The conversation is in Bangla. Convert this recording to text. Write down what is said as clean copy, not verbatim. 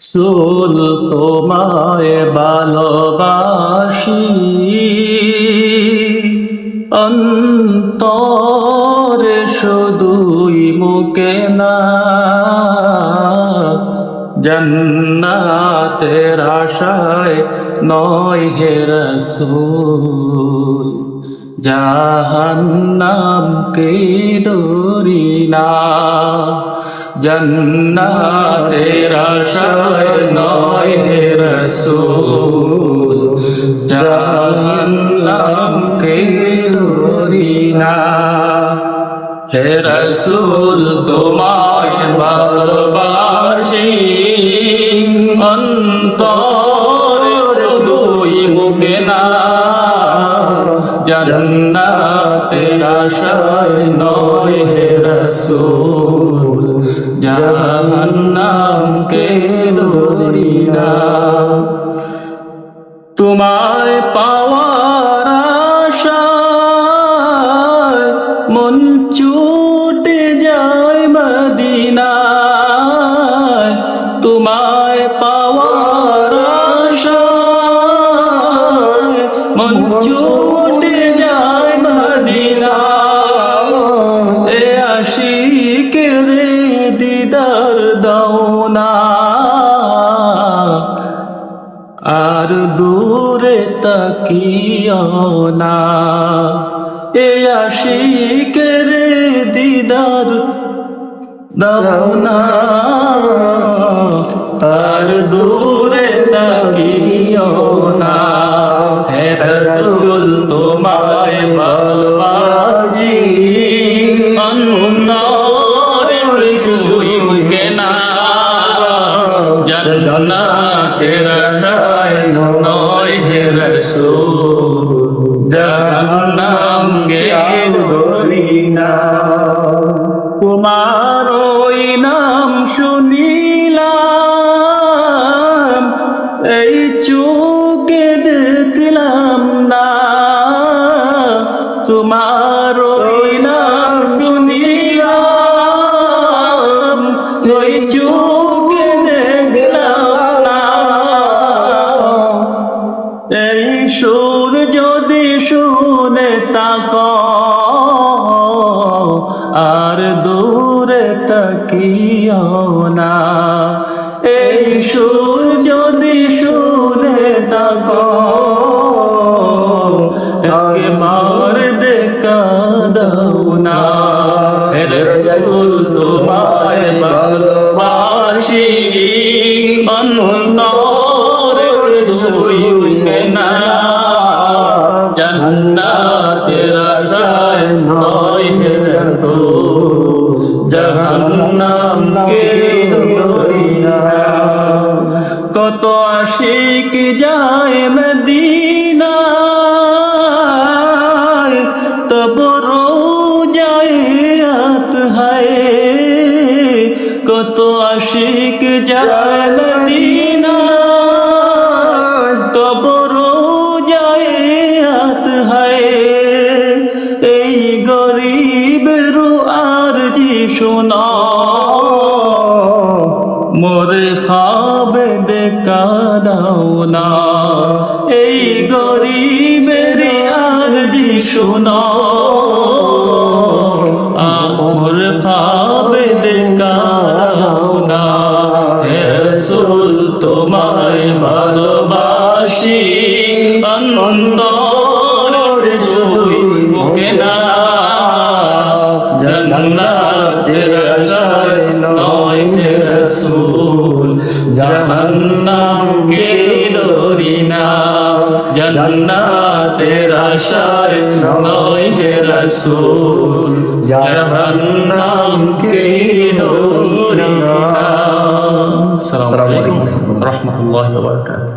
রাসূল তোমায় ভালোবাসি, অন্তরে শুধুই মুখে না, জান্নাতের আশায় নয় হে রাসূল, জাহান্নামকে ডরি না। জান্নাতের আশায় নয় হে রাসূল, জাহান্নামকে ডরি না। হে রাসূল তোমায় ভালোবাসি, অন্তরে শুধুই মুখে না, জান্নাতের আশায় নয় হে রাসূল, জাহান্নামকে ডরি না। তোমায় পাওয়ার আশায় মন ছুটে যায় মদিনায়, তোমায় পাওয়ার আশায় মন ছুটে যায় মদিনায়। এ আশিকের দিদার দাও না, আর দূরে তাকিও না। এ আশিকের দিদার দাও না, আর দূরে তাকিও না। হে রাসূল তোমায় ভালোবাসি, অন্তরে শুধুই মুখে না, জান্নাতের আশায় নয় হে রাসূল, জাহান্নামকে ডরি না। তোমার ওই নাম শুনিলাম, এই চোখে দেখলাম না। তোমার ওই নাম শুনিলাম, ওই চোখে দেখলাম না। এই সুর যদি শুনে থাকো, আর দূরে তাকিও না। এই সুর যদি শুনে থাকো, একবার দেখা দাও না। হে রাসূল তোমায় ভালোবাসি, অন্তরে শুধুই মুখে না, জান্নাতের আশায় নয় হে রাসূল, জাহান্নামকে ডরি না। কত আশিক যায় মদিনায়, তব রোজায় আত হায়। কত আশিক যায় মদিনায়, তব রোজায় আত হায়। এই গরিবের আরজি শোনা, মোরে খাবে দেখা দাও না। এই গরিবের আরজি শোনা, মোর খাবে দেখা দাও না। হে রাসূল তোমায় ভালোবাসি, অন্তরে শুধুই মুখে না, জান্নাতের আশায় নয় হে রাসূল, জাহান্নামকে ডরি না। জান্নাতের আশায় নয় হে রাসূল, জাহান্নামকে ডরি না। আসসালামু আলাইকুম ওয়া রাহমাতুল্লাহি ওয়া বারাকাতুহু।